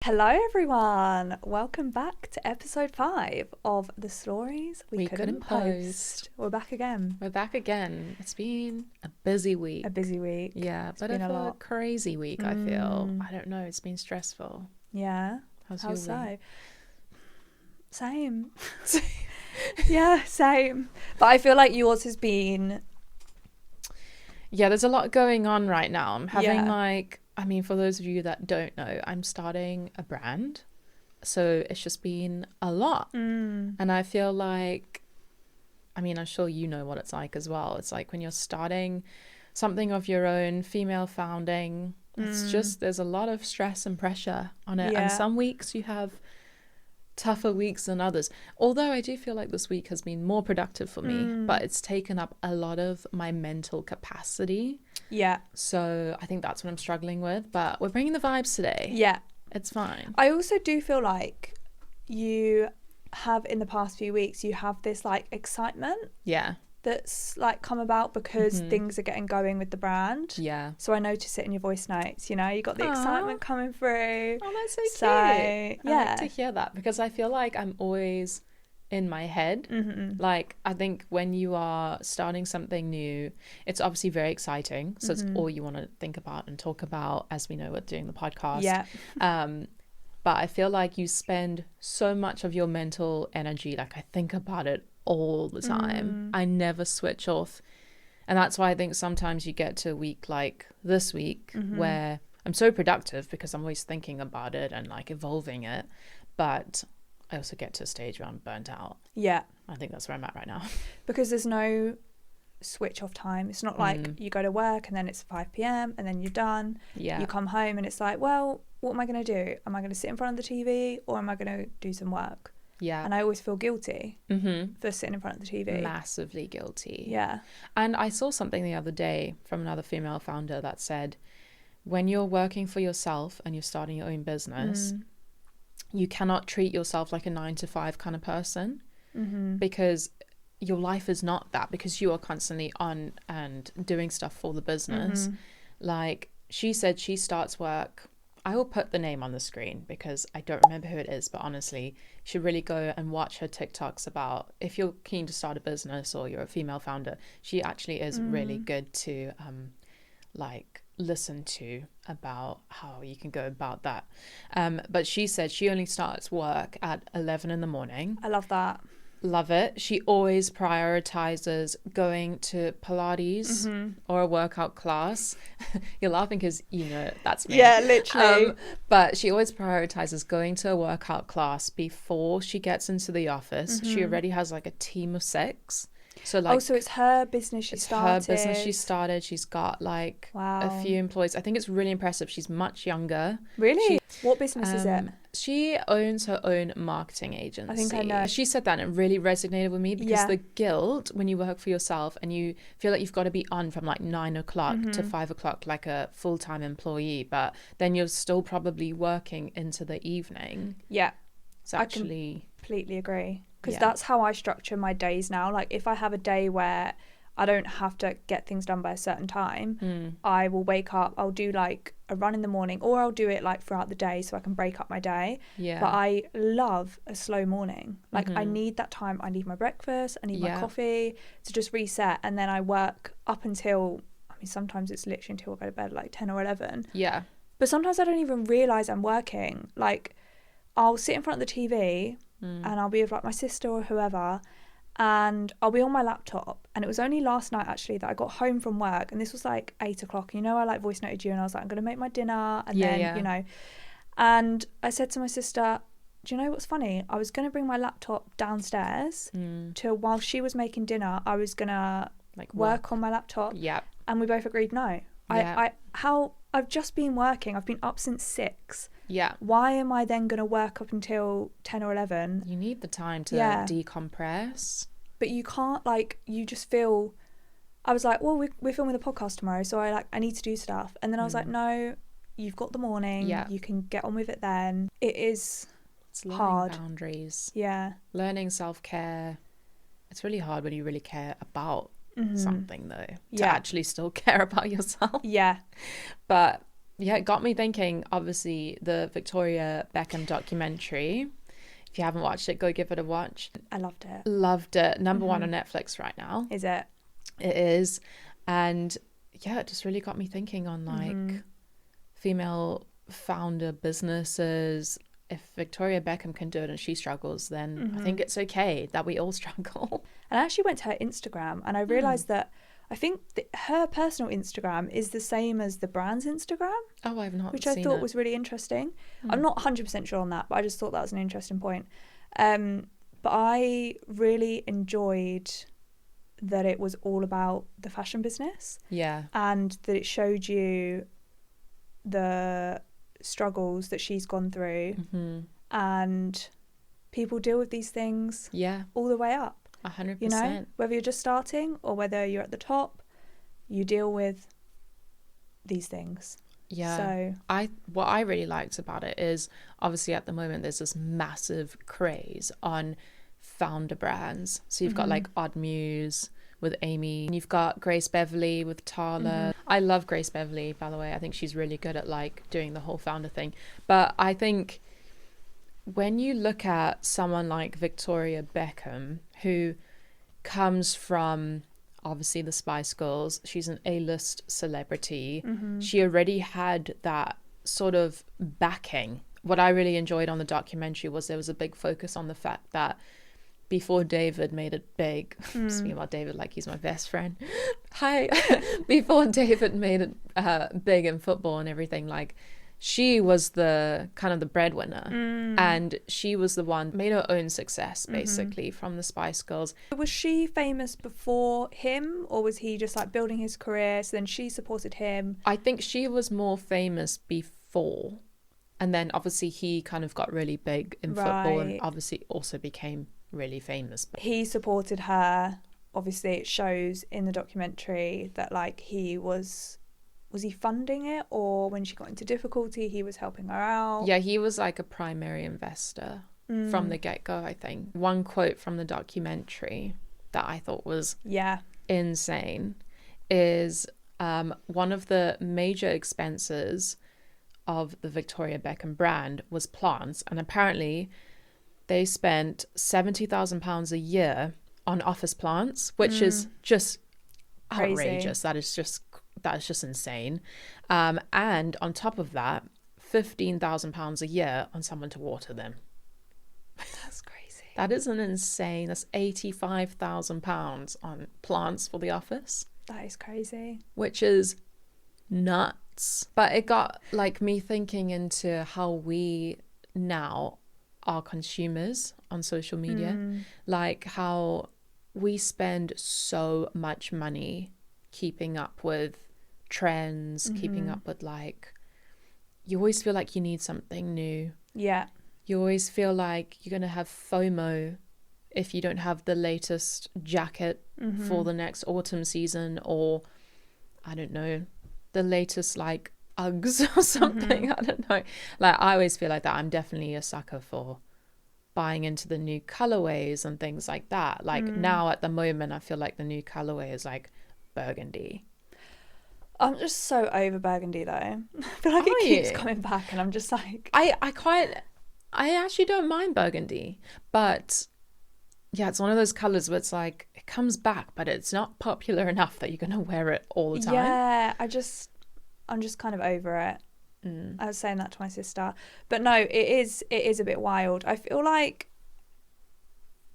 Hello everyone, welcome back to episode 5 of the stories we couldn't post. We're back again. It's been a busy week. Yeah, It's but been a a lot. crazy week, I feel. I don't know, it's been stressful. Yeah. How's How your so? week? Same. Yeah, same. But I feel like yours has been... Yeah, there's a lot going on right now. I'm having Yeah. for those of you that don't know, I'm starting a brand. So it's just been a lot. And I feel like, I'm sure you know what it's like as well. It's like when you're starting something of your own, female founding, it's just, there's a lot of stress and pressure on it. Yeah. And some weeks you have tougher weeks than others. Although I do feel like this week has been more productive for me, but it's taken up a lot of my mental capacity. Yeah. So I think that's what I'm struggling with. But we're bringing the vibes today. Yeah. It's fine. I also do feel like you have, in the past few weeks, you have this like excitement Yeah. that's like come about because things are getting going with the brand. Yeah. So I notice it in your voice notes, you know, you got the Aww. excitement coming through. Oh, that's so cute. Yeah. I like to hear that because I feel like I'm always in my head. Like, I think when you are starting something new, it's obviously very exciting. So it's all you want to think about and talk about, as we know with doing the podcast. Yeah. But I feel like you spend so much of your mental energy, like I think about it all the time. I never switch off. And that's why I think sometimes you get to a week like this week where I'm so productive because I'm always thinking about it and like evolving it. But I also get to a stage where I'm burnt out. Yeah. I think that's where I'm at right now. Because there's no switch off time. It's not like you go to work and then it's 5 p.m. and then you're done. Yeah. You come home and it's like, well, what am I going to do? Am I going to sit in front of the TV or am I going to do some work? Yeah. And I always feel guilty for sitting in front of the TV. Massively guilty. Yeah. And I saw something the other day from another female founder that said, when you're working for yourself and you're starting your own business, you cannot treat yourself like a 9-to-5 kind of person because your life is not that, because you are constantly on and doing stuff for the business. Like she said, she starts work. I will put the name on the screen because I don't remember who it is, but honestly, you should really go and watch her TikToks about if you're keen to start a business or you're a female founder. She actually is really good to like listen to about how you can go about that. But she said she only starts work at 11 in the morning. I love that. Love it. She always prioritizes going to Pilates or a workout class. You're laughing because you know that's me. Yeah, literally. But she always prioritizes going to a workout class before she gets into the office. She already has like a team of 6. So like, so it's her business she started. Her business she started. She's got like a few employees. I think it's really impressive. She's much younger. Really? What business is it? She owns her own marketing agency. I think I know. She said that and it really resonated with me because the guilt when you work for yourself and you feel like you've got to be on from like 9 o'clock to 5 o'clock like a full-time employee, but then you're still probably working into the evening. Yeah. It's actually... I completely agree. Because that's how I structure my days now. Like if I have a day where I don't have to get things done by a certain time, I will wake up, I'll do like a run in the morning, or I'll do it like throughout the day so I can break up my day. Yeah. But I love a slow morning. Like I need that time. I need my breakfast, I need my coffee to just reset, and then I work up until, sometimes it's literally until I go to bed like 10 or 11. Yeah. But sometimes I don't even realise I'm working. Like I'll sit in front of the TV and I'll be with like my sister or whoever, and I'll be on my laptop. And it was only last night actually that I got home from work, and this was like 8 o'clock. You know, I like voice noted you and I was like, I'm going to make my dinner, and you know, and I said to my sister, do you know what's funny? I was going to bring my laptop downstairs to, while she was making dinner, I was going to like work on my laptop. Yeah. And we both agreed no. I've just been working. I've been up since 6. Yeah. Why am I then going to work up until 10 or 11? You need the time to decompress. But you can't, like, you just feel... I was like, well, we're filming the podcast tomorrow, so I need to do stuff. And then I was like, no, you've got the morning. Yeah. You can get on with it then. It's hard. Learning boundaries. Yeah. Learning self-care. It's really hard when you really care about something, though, to actually still care about yourself. Yeah. But yeah, it got me thinking, obviously, the Victoria Beckham documentary. If you haven't watched it, go give it a watch. I loved it. Loved it. Number one on Netflix right now. Is it? It is. And yeah, it just really got me thinking on like female founder businesses. If Victoria Beckham can do it and she struggles, then I think it's okay that we all struggle. And I actually went to her Instagram and I realised that I think her personal Instagram is the same as the brand's Instagram. Oh, I've not which seen I thought it. was really interesting. I'm not 100% sure on that, but I just thought that was an interesting point. But I really enjoyed that it was all about the fashion business. Yeah. And that it showed you the struggles that she's gone through. And people deal with these things all the way up. 100%. You know, whether you're just starting or whether you're at the top, you deal with these things. Yeah. So what I really liked about it is obviously at the moment there's this massive craze on founder brands. So you've got like Odd Muse with Amy, and you've got Grace Beverly with Tala. I love Grace Beverly, by the way. I think she's really good at like doing the whole founder thing. But I think when you look at someone like Victoria Beckham, who comes from obviously the Spice Girls, she's an A-list celebrity. She already had that sort of backing. What I really enjoyed on the documentary was there was a big focus on the fact that before David made it big, speaking about David like he's my best friend, hi, before David made it big in football and everything, like she was the kind of the breadwinner, and she was the one made her own success basically from the Spice Girls. was she famous before him, or was he just like building his career, so then she supported him? I think she was more famous before, and then obviously he kind of got really big in football and obviously also became really famous. He supported her. Obviously it shows in the documentary that like he was he funding it, or when she got into difficulty he was helping her out? Yeah, he was like a primary investor from the get-go. I think one quote from the documentary that I thought was insane is one of the major expenses of the Victoria Beckham brand was plants, and apparently they spent £70,000 a year on office plants, which is just outrageous. That is just insane. And on top of that, £15,000 a year on someone to water them. That's crazy. That is an insane. That's £85,000 on plants for the office. That is crazy. Which is nuts. But it got like me thinking into how we now are consumers on social media, like how we spend so much money keeping up with trends, keeping up with like, you always feel like you need something new. Yeah. You always feel like you're going to have FOMO if you don't have the latest jacket for the next autumn season, or I don't know, the latest like Uggs or something. I don't know. Like I always feel like that. I'm definitely a sucker for buying into the new colorways and things like that. Like now at the moment, I feel like the new colorway is like burgundy. I'm just so over burgundy though. I feel like it keeps coming back and I'm just like... I actually don't mind burgundy, but yeah, it's one of those colors where it's like, it comes back, but it's not popular enough that you're going to wear it all the time. Yeah, I'm just kind of over it. I was saying that to my sister. But no, it is a bit wild. I feel like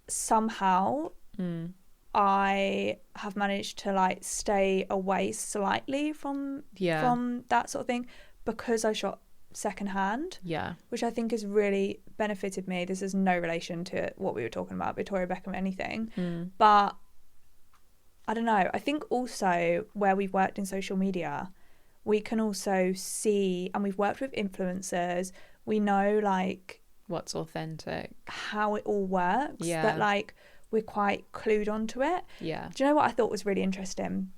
somehow I have managed to like stay away slightly from that sort of thing because I shop secondhand. Yeah. Which I think has really benefited me. This is no relation to what we were talking about, Victoria Beckham or anything. But I don't know. I think also where we've worked in social media, we can also see, and we've worked with influencers, we know like what's authentic, how it all works, that like we're quite clued onto it. Yeah. Do you know what I thought was really interesting?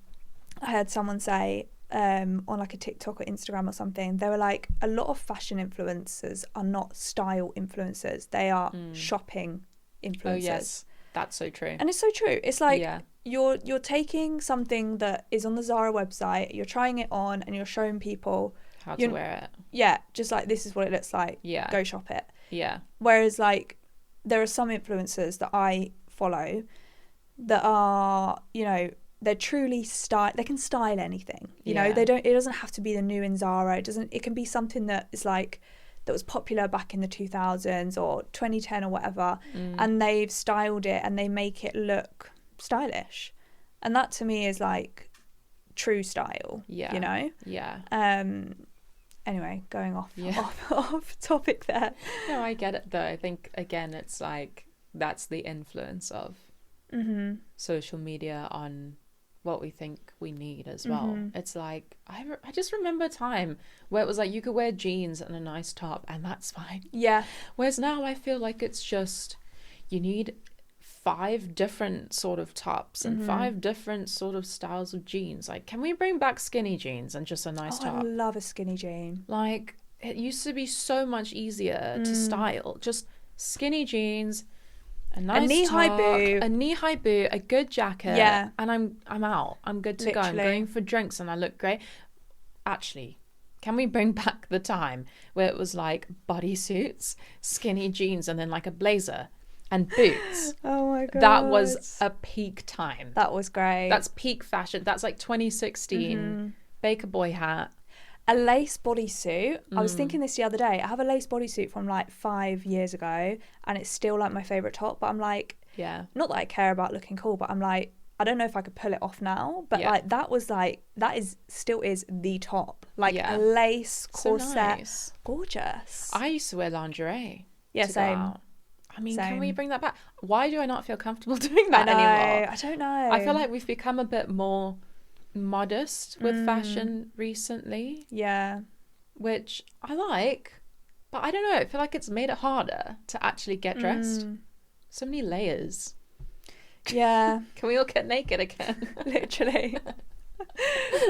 I heard someone say on like a TikTok or Instagram or something, they were like, a lot of fashion influencers are not style influencers, they are shopping influencers. Oh yes, that's so true. And it's so true. It's like you're taking something that is on the Zara website, you're trying it on and you're showing people how to wear it. Yeah, just like, this is what it looks like. Yeah. Go shop it. Yeah. Whereas like there are some influencers that I follow that are, you know, they're truly they can style anything. You know, it doesn't have to be the new in Zara. It can be something that is like, that was popular back in the 2000s or 2010 or whatever, and they've styled it and they make it look stylish. And that to me is like true style, you know? Yeah. Anyway, going off topic there. No, I get it though. I think, again, it's like, that's the influence of social media on what we think we need as well. It's like, I just remember a time where it was like, you could wear jeans and a nice top and that's fine. Yeah. Whereas now I feel like it's just, you need 5 different sort of tops and 5 different sort of styles of jeans. Like, can we bring back skinny jeans and just a nice top? I love a skinny jean. Like, it used to be so much easier to style. Just skinny jeans, a nice knee-high boot, a good jacket, and I'm out. I'm good to go. I'm going for drinks and I look great. Actually, can we bring back the time where it was like bodysuits, skinny jeans, and then like a blazer and boots? Oh my god, that was a peak time. That was great. That's peak fashion. That's like 2016. Baker Boy hat. A lace bodysuit. I was thinking this the other day. I have a lace bodysuit from like 5 years ago and it's still like my favourite top. But I'm like, not that I care about looking cool, but I'm like, I don't know if I could pull it off now. But like, that was like, still is the top. Like a lace corset. So nice. Gorgeous. I used to wear lingerie. Yeah, same. I mean, can we bring that back? Why do I not feel comfortable doing that anymore? I don't know. I feel like we've become a bit more modest with fashion recently, which I like, but I don't know, I feel like it's made it harder to actually get dressed. So many layers. Can we all get naked again? Literally.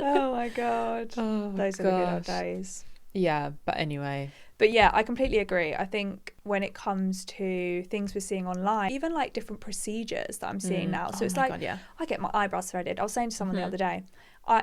Oh my god. Those are the good old days. Yeah, but anyway. But yeah, I completely agree. I think when it comes to things we're seeing online, even like different procedures that I'm seeing now. So it's like, I get my eyebrows threaded. I was saying to someone the other day,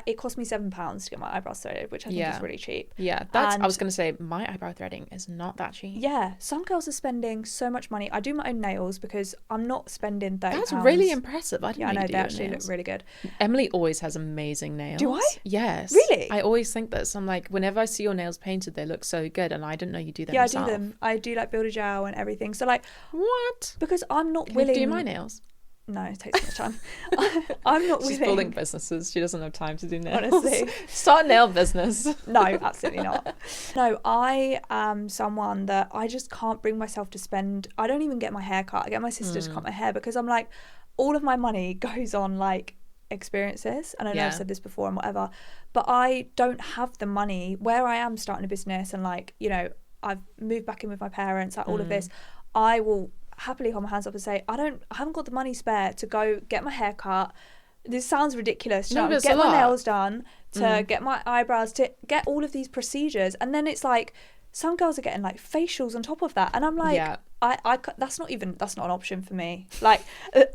it cost me £7 to get my eyebrows threaded, which I think is really cheap. Yeah, I was going to say, my eyebrow threading is not that cheap. Yeah, some girls are spending so much money. I do my own nails because I'm not spending £30. That's really impressive. I know, they actually look really good. Emily always has amazing nails. Do I? Yes. Really? I always think this. I'm like, whenever I see your nails painted, they look so good, and I didn't know you do them yourself. Yeah, I do them. I do like Builder Gel and everything. So like, what? Because I'm not Can willing. you do my nails? No, it takes so much time. I'm not willing. She's building businesses. She doesn't have time to do nails. Honestly. Start a nail business. No, absolutely not. No, I am someone that I just can't bring myself to spend. I don't even get my hair cut. I get my sister to cut my hair because I'm like, all of my money goes on like experiences. And I know I've said this before and whatever, but I don't have the money where I am starting a business and like, you know, I've moved back in with my parents, like all of this. I will happily hold my hands up and say, I haven't got the money spare to go get my hair cut. This sounds ridiculous. To get my nails done, to get my eyebrows, to get all of these procedures. And then it's like, some girls are getting like facials on top of that. And I'm like, that's not an option for me. Like,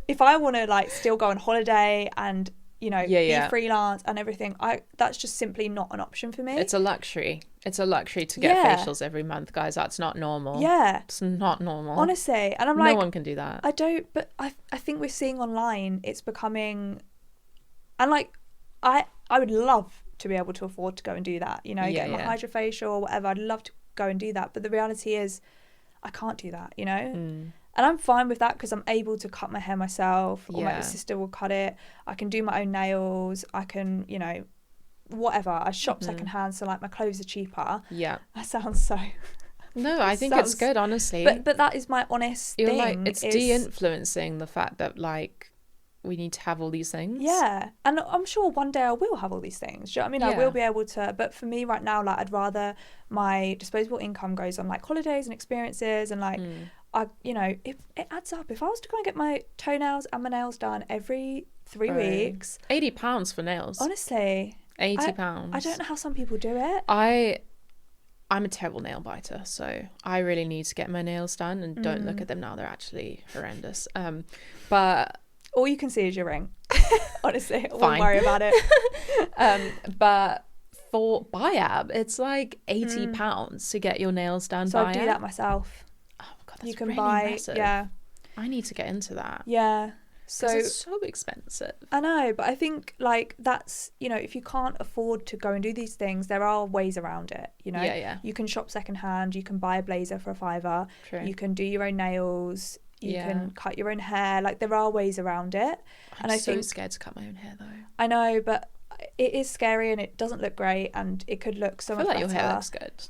if I want to like still go on holiday and, you know, be freelance and everything, that's just simply not an option for me. It's a luxury. It's a luxury to get facials every month, guys. That's not normal. Yeah. It's not normal. Honestly. And I'm like, no one can do that. I don't, but I think we're seeing online, it's becoming, and like, I would love to be able to afford to go and do that, you know, get my hydrofacial or whatever. I'd love to go and do that. But the reality is, I can't do that, you know? And I'm fine with that because I'm able to cut my hair myself, or my sister will cut it. I can do my own nails. I can, you know, whatever. I shop second hand, so like my clothes are cheaper. Yeah. That sounds so... No, I think it's good, honestly. But that is my honest thing. Like, it's de-influencing the fact that like we need to have all these things. Yeah. And I'm sure one day I will have all these things. Do you know what I mean? I will be able to, but for me right now, like I'd rather my disposable income goes on like holidays and experiences and like you know, it adds up. If I was to go and get my toenails and my nails done every 3 weeks, £80 for nails. Honestly, £80. I don't know how some people do it. I'm a terrible nail biter, so I really need to get my nails done. And don't look at them now; they're actually horrendous. But all you can see is your ring. Honestly, I won't worry about it. But for Biab, it's like £80 to get your nails done. So Biab. I do that myself. Oh God, that's You can really buy, impressive. yeah. I need to get into that. Yeah. So it's so expensive. I know, but I think like that's, you know, if you can't afford to go and do these things, there are ways around it, you know. Yeah. You can shop secondhand, you can buy a blazer for £5. True. You can do your own nails, you can cut your own hair. Like there are ways around it. I'm so scared to cut my own hair though. I know, but it is scary and it doesn't look great and it could look so much better. I feel like your hair looks good.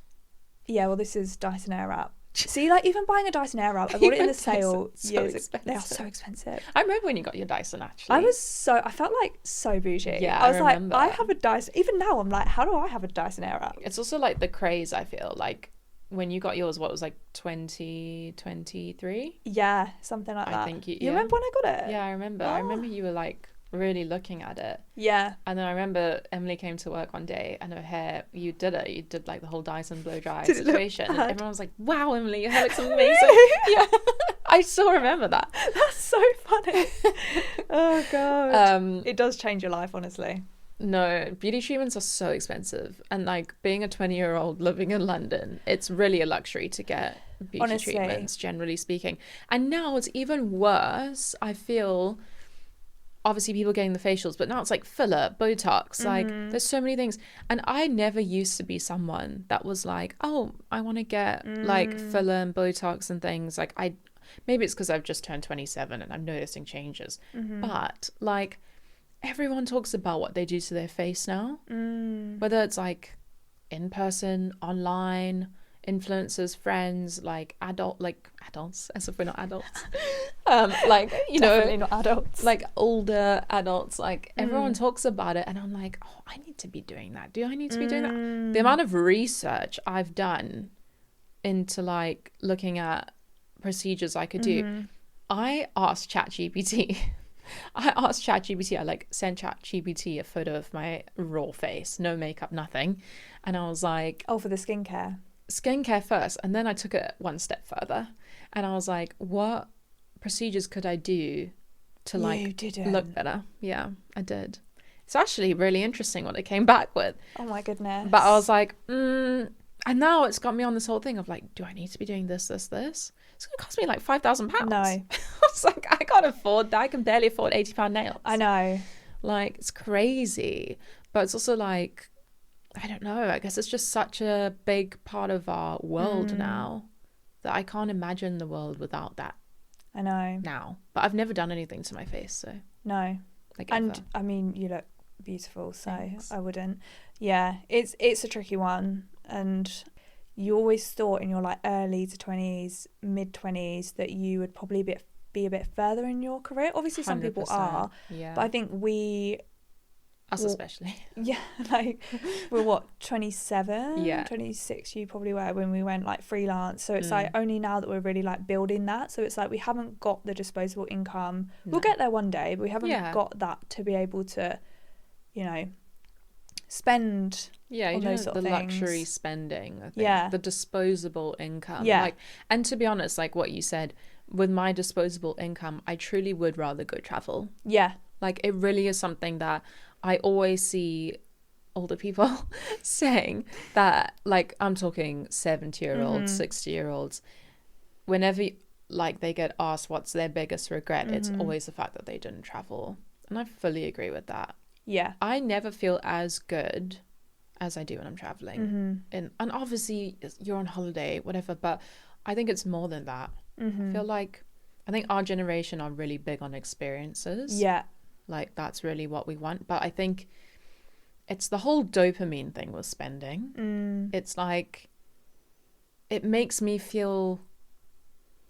Yeah, well, this is Dyson Airwrap. See, like even buying a Dyson Airwrap, I bought it in the sale years ago. They are so expensive. I remember when you got your Dyson, actually. I felt like so bougie. Yeah, I was like, I have a Dyson. Even now, I'm like, how do I have a Dyson Airwrap? It's also like the craze, I feel like. When you got yours, what was like 2023? Yeah, something like that. I think you remember when I got it? Yeah, I remember. Oh. I remember you were like really looking at it. Yeah. And then I remember Emily came to work one day and her hair, you did like the whole Dyson blow dry situation. And everyone was like, wow, Emily, your hair looks amazing. Really? Yeah. I still remember that. That's so funny. Oh God. It does change your life, honestly. No, beauty treatments are so expensive. And like being a 20-year-old living in London, it's really a luxury to get beauty treatments, generally speaking. And now it's even worse, I feel. Obviously people getting the facials, but now it's like filler, Botox, like there's so many things. And I never used to be someone that was like, oh, I want to get like filler and Botox and things. Like maybe it's because I've just turned 27 and I'm noticing changes. But like everyone talks about what they do to their face now, whether it's like in person, online, influencers, friends, like adults, as if we're not adults. Like, you Definitely know, not adults. like older adults, like everyone talks about it and I'm like, oh, I need to be doing that. Do I need to be doing that? The amount of research I've done into like looking at procedures I could do. I asked ChatGPT. I like sent ChatGPT a photo of my raw face, no makeup, nothing. And I was like, oh, for the skincare first, and then I took it one step further and I was like, what procedures could I do to like look better? Yeah, I did. It's actually really interesting what it came back with. Oh my goodness. But I was like, and now it's got me on this whole thing of like, do I need to be doing this? It's gonna cost me like £5,000. No. I was like, I can't afford that. I can barely afford £80 nails. I know. Like, it's crazy. But it's also like, I don't know, I guess it's just such a big part of our world now that I can't imagine the world without that. I know. Now. But I've never done anything to my face, so. No. Like and ever. I mean, you look beautiful, so Thanks. I wouldn't. Yeah, it's a tricky one. And you always thought in your like early to 20s, mid 20s that you would probably be a bit further in your career. Obviously some people are, yeah. but I think us especially. Yeah, like we're what, 27? Yeah. 26 you probably were when we went like freelance. So it's like only now that we're really like building that. So it's like we haven't got the disposable income. No. We'll get there one day, but we haven't got that to be able to, you know, spend on those sort of things. Luxury spending, I think. The disposable income. Yeah. Like, and to be honest, like what you said, with my disposable income, I truly would rather go travel. Yeah. Like it really is something that I always see older people saying that, like I'm talking 70-year-olds, 60-year-olds, whenever like they get asked what's their biggest regret, it's always the fact that they didn't travel. And I fully agree with that. Yeah. I never feel as good as I do when I'm traveling. And obviously you're on holiday, whatever, but I think it's more than that. I think our generation are really big on experiences. Yeah. Like that's really what we want. But I think it's the whole dopamine thing with spending. It's like, it makes me feel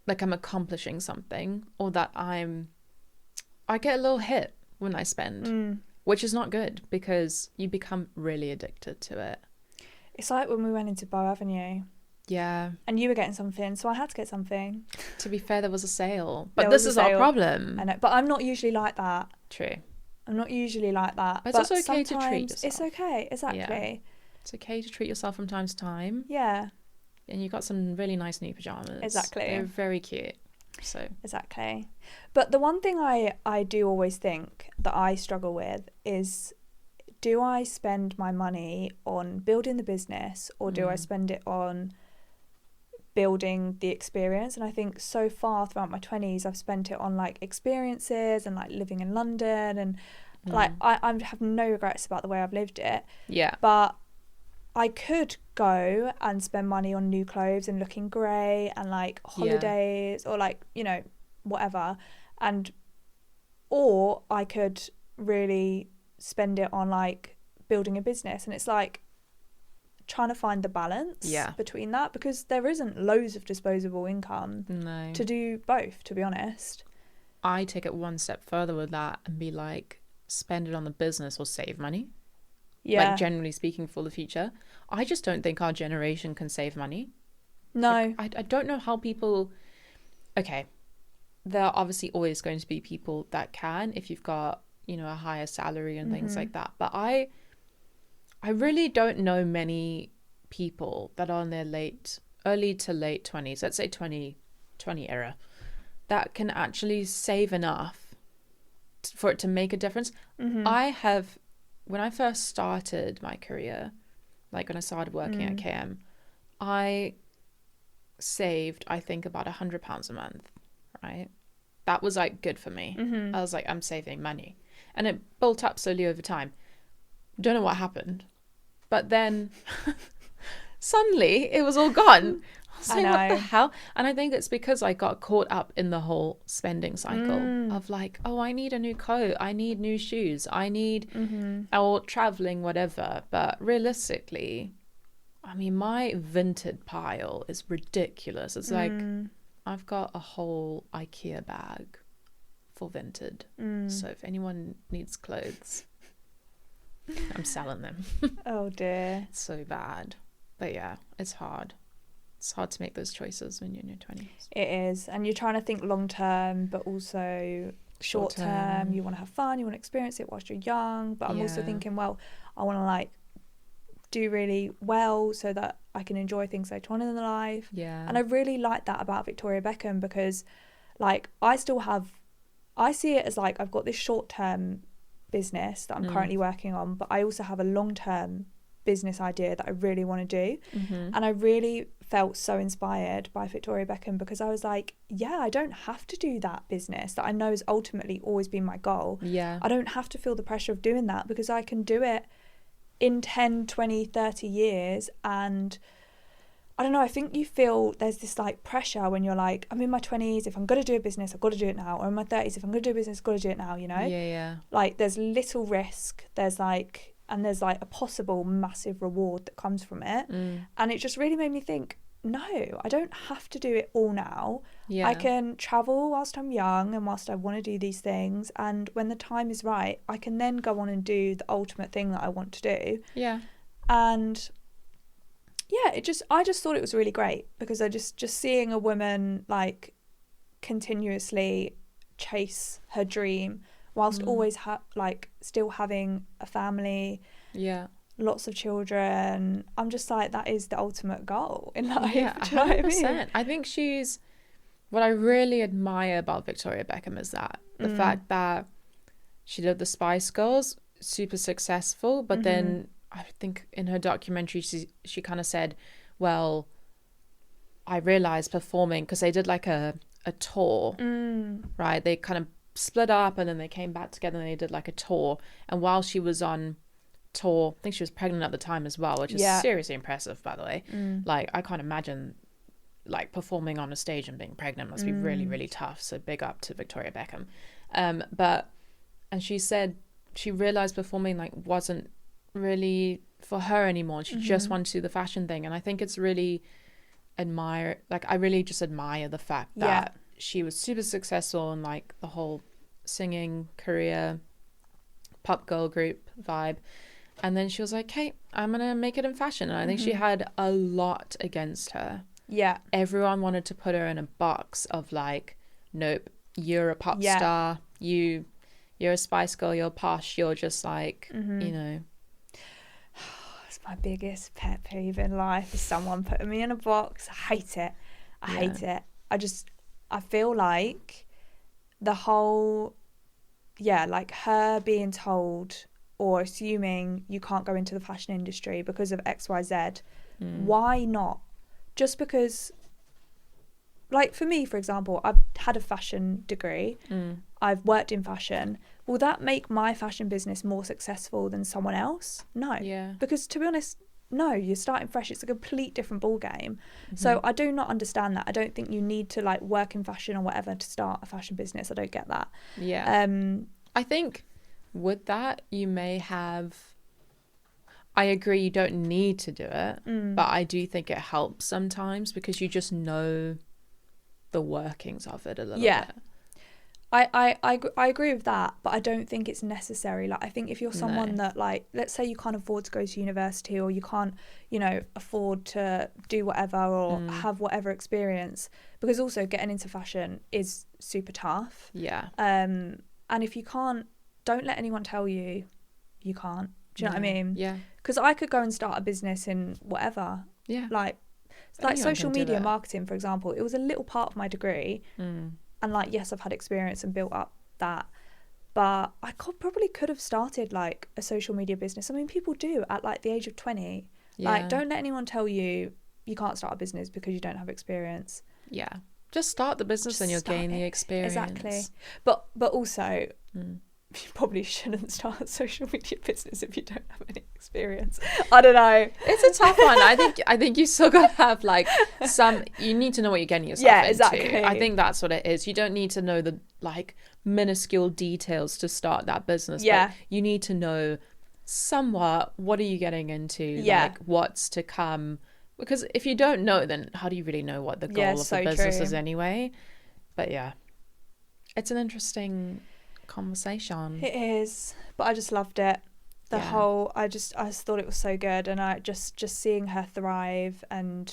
like I'm accomplishing something, or that I get a little hit when I spend, which is not good because you become really addicted to it. It's like when we went into Bow Avenue. Yeah. And you were getting something, so I had to get something. To be fair, there was a sale. But this is our problem. I know, but I'm not usually like that. True. I'm not usually like that. But it's also okay to treat yourself. It's okay, exactly. Yeah. It's okay to treat yourself from time to time. Yeah. And you got some really nice new pajamas. Exactly. They're very cute. So. Exactly. But the one thing I do always think that I struggle with is do I spend my money on building the business, or do I spend it on building the experience? And I think so far throughout my 20s, I've spent it on like experiences and like living in London, and like I have no regrets about the way I've lived it. Yeah. But I could go and spend money on new clothes and looking great and like holidays or like, you know, whatever. And or I could really spend it on like building a business. And it's like trying to find the balance between that, because there isn't loads of disposable income to do both, to be honest. I take it one step further with that and be like, spend it on the business or save money. Yeah. Like, generally speaking, for the future. I just don't think our generation can save money. No. Like, I don't know how people... Okay, there are obviously always going to be people that can, if you've got, you know, a higher salary and things like that. But I really don't know many people that are in their early to late 20s, let's say 2020 era, that can actually save enough for it to make a difference. When I first started my career, like when I started working at KM, I saved, I think, about £100 a month, right? That was like good for me. I was like, I'm saving money. And it built up slowly over time. Don't know what happened. But then suddenly it was all gone. I was like, what the hell? And I think it's because I got caught up in the whole spending cycle of like, oh, I need a new coat. I need new shoes. I need, or traveling, whatever. But realistically, I mean, my Vinted pile is ridiculous. It's like, I've got a whole IKEA bag for Vinted. So if anyone needs clothes, I'm selling them. Oh dear. It's so bad. But yeah, it's hard. It's hard to make those choices when you're in your 20s. It is. And you're trying to think long term, but also short term. You want to have fun, you want to experience it whilst you're young. But I'm also thinking, well, I want to like do really well so that I can enjoy things later on in the life. Yeah. And I really like that about Victoria Beckham, because like I see it as like I've got this short term business that I'm currently working on, but I also have a long term business idea that I really want to do. And I really felt so inspired by Victoria Beckham, because I was like, yeah, I don't have to do that business that I know has ultimately always been my goal. Yeah. I don't have to feel the pressure of doing that, because I can do it in 10, 20, 30 years. And I don't know, I think you feel there's this like pressure when you're like, I'm in my 20s, if I'm going to do a business, I've got to do it now. Or in my 30s, if I'm going to do a business, I've got to do it now, you know? Yeah. Like there's little risk, there's like a possible massive reward that comes from it. And it just really made me think, no, I don't have to do it all now. I can travel whilst I'm young and whilst I want to do these things, and when the time is right, I can then go on and do the ultimate thing that I want to do. And yeah, I just thought it was really great, because I just seeing a woman like continuously chase her dream whilst always still having a family, lots of children. I'm just like, that is the ultimate goal in life. Yeah, 100%. Do you know what I mean? I think what I really admire about Victoria Beckham is that the fact that she did the Spice Girls, super successful, but then I think in her documentary she kind of said, well, I realized performing, because they did like a tour, right? They kind of split up and then they came back together and they did like a tour. And while she was on tour, I think she was pregnant at the time as well, which is seriously impressive, by the way. Like, I can't imagine like performing on a stage and being pregnant must be really, really tough. So big up to Victoria Beckham. And she said she realized performing like wasn't really for her anymore. She just wanted to do the fashion thing. And I think it's really I really just admire the fact that she was super successful in like the whole singing career, pop girl group vibe. And then she was like, hey, I'm going to make it in fashion. And I think she had a lot against her. Yeah. Everyone wanted to put her in a box of like, nope, you're a pop star. You're a Spice Girl. You're posh. You're just like, you know. It's my biggest pet peeve in life, is someone putting me in a box. I hate it. I hate it. I feel like the whole, like her being told or assuming you can't go into the fashion industry because of XYZ. Why not? Just because, like for me, for example, I've had a fashion degree. I've worked in fashion. Will that make my fashion business more successful than someone else? No. Yeah. Because to be honest, no, you're starting fresh. It's a complete different ball game. So I do not understand that. I don't think you need to like work in fashion or whatever to start a fashion business. I don't get that. Yeah. I think with that, you may have, I agree you don't need to do it, but I do think it helps sometimes because you just know the workings of it a little bit. I agree with that, but I don't think it's necessary. Like, I think if you're someone that, like, let's say you can't afford to go to university, or you can't, you know, afford to do whatever or have whatever experience, because also getting into fashion is super tough. Yeah. And if you can't, don't let anyone tell you you can't. Do you know what I mean? Yeah. Because I could go and start a business in whatever. Yeah. Like social media marketing, for example. It was a little part of my degree. And like, yes, I've had experience and built up that, but I probably could have started like a social media business. I mean, people do at like the age of 20. Like, don't let anyone tell you you can't start a business because you don't have experience. Yeah. Just start the business and you'll gain the experience. Exactly. But also, you probably shouldn't start a social media business if you don't have any experience. I don't know. It's a tough one. I think you still got to have like you need to know what you're getting yourself into. Exactly. I think that's what it is. You don't need to know the like minuscule details to start that business. Yeah. But you need to know somewhat what are you getting into, like what's to come. Because if you don't know, then how do you really know what the goal of the business is anyway? But yeah, it's an interesting conversation. It is, but I just loved it. The whole, I just thought it was so good, and I just seeing her thrive and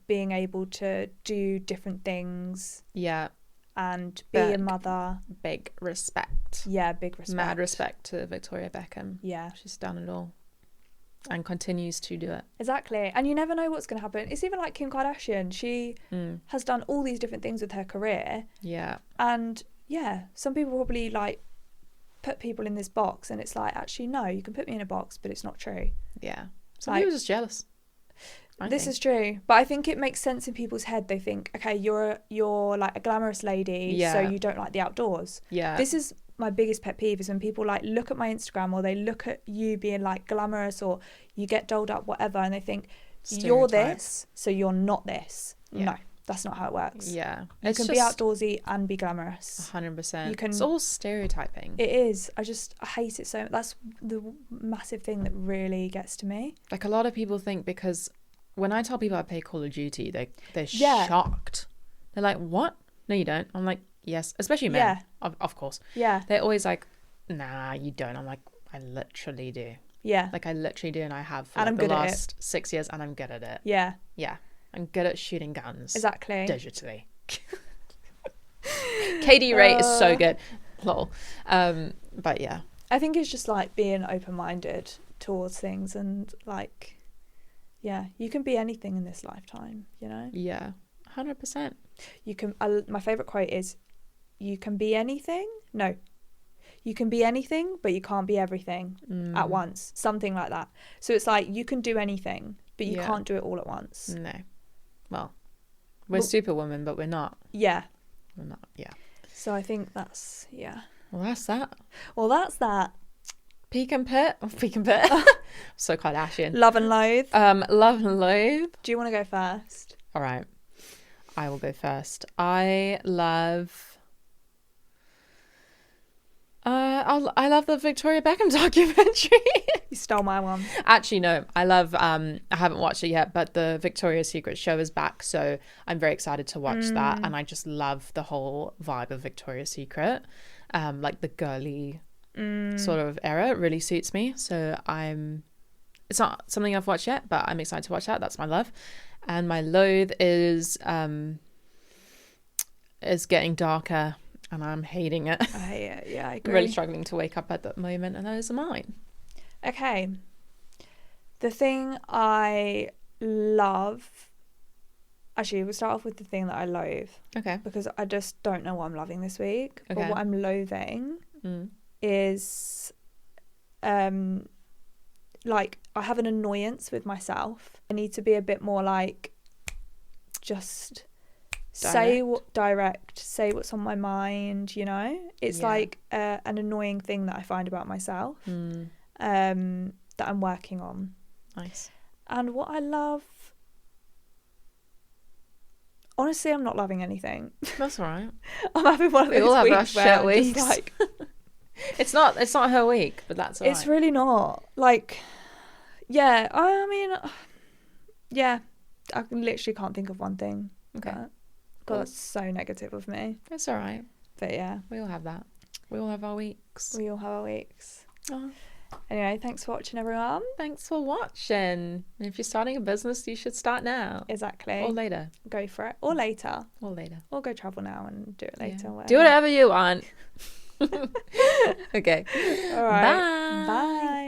being able to do different things. Yeah. And be a mother. Big respect. Yeah, big respect. Mad respect to Victoria Beckham. Yeah. She's done it all. And continues to do it. Exactly. And you never know what's going to happen. It's even like Kim Kardashian. She has done all these different things with her career. Yeah. And yeah, some people probably like put people in this box, and it's like, actually, no, you can put me in a box, but it's not true. Yeah. Some people are just jealous. This is true. But I think it makes sense in people's head. They think, okay, you're like a glamorous lady, so you don't like the outdoors. Yeah. This is my biggest pet peeve, is when people like look at my Instagram, or they look at you being like glamorous, or you get dolled up, whatever, and they think you're this, so you're not this. Yeah. No, that's not how it works. Yeah. You can be outdoorsy and be glamorous. 100%. It's all stereotyping. It is. I hate it so much. That's the massive thing that really gets to me. Like, a lot of people think, because when I tell people I play Call of Duty, they're shocked. They're like, what? No, you don't. I'm like, yes. Especially men. Yeah. Of course. Yeah. They're always like, nah, you don't. I'm like, I literally do. Yeah. Like, I literally do, and I have for the last 6 years, and I'm good at it. Yeah. Yeah. I'm good at shooting guns. Exactly. Digitally. KD rate is so good. Lol. But yeah. I think it's just like being open-minded towards things, and like, yeah, you can be anything in this lifetime, you know? Yeah. 100%. You can, my favourite quote is, you can be anything. No. You can be anything, but you can't be everything at once. Something like that. So it's like, you can do anything, but you can't do it all at once. No. Well, we're superwoman, but we're not. Yeah. We're not, yeah. So I think that's, Well, that's that. Well, that's that. Peek and pit. So Kardashian. Love and loathe. Love and loathe. Do you want to go first? All right. I will go first. I love the Victoria Beckham documentary. You stole my one. Actually, no. I haven't watched it yet, but the Victoria's Secret show is back, so I'm very excited to watch that. And I just love the whole vibe of Victoria's Secret. Like the girly sort of era. It really suits me. So it's not something I've watched yet, but I'm excited to watch that. That's my love. And my loathe is getting darker, and I'm hating it. I hate it. Yeah, I agree. Really struggling to wake up at that moment, and those are mine. Okay. The thing I love... Actually, we'll start off with the thing that I loathe. Okay. Because I just don't know what I'm loving this week. Okay. But what I'm loathing is like I have an annoyance with myself. I need to be a bit more like just say what's on my mind, you know. It's like an annoying thing that I find about myself, that I'm working on. Nice. And what I love, honestly, I'm not loving anything. That's all right. I'm having one of those all weeks have where our I'm shit just weeks. like, it's not her week, but that's all right. It's really not. Like, yeah, I mean, yeah, I literally can't think of one thing. Okay. God, that's so negative of me. It's all right. But yeah. We all have that. We all have our weeks. We all have our weeks. Oh. Anyway, thanks for watching, everyone. Thanks for watching. And if you're starting a business, you should start now. Exactly. Or later. Go for it. Or later. Or later. Or go travel now and do it later. Yeah. Do whatever you want. Okay. All right. Bye. Bye.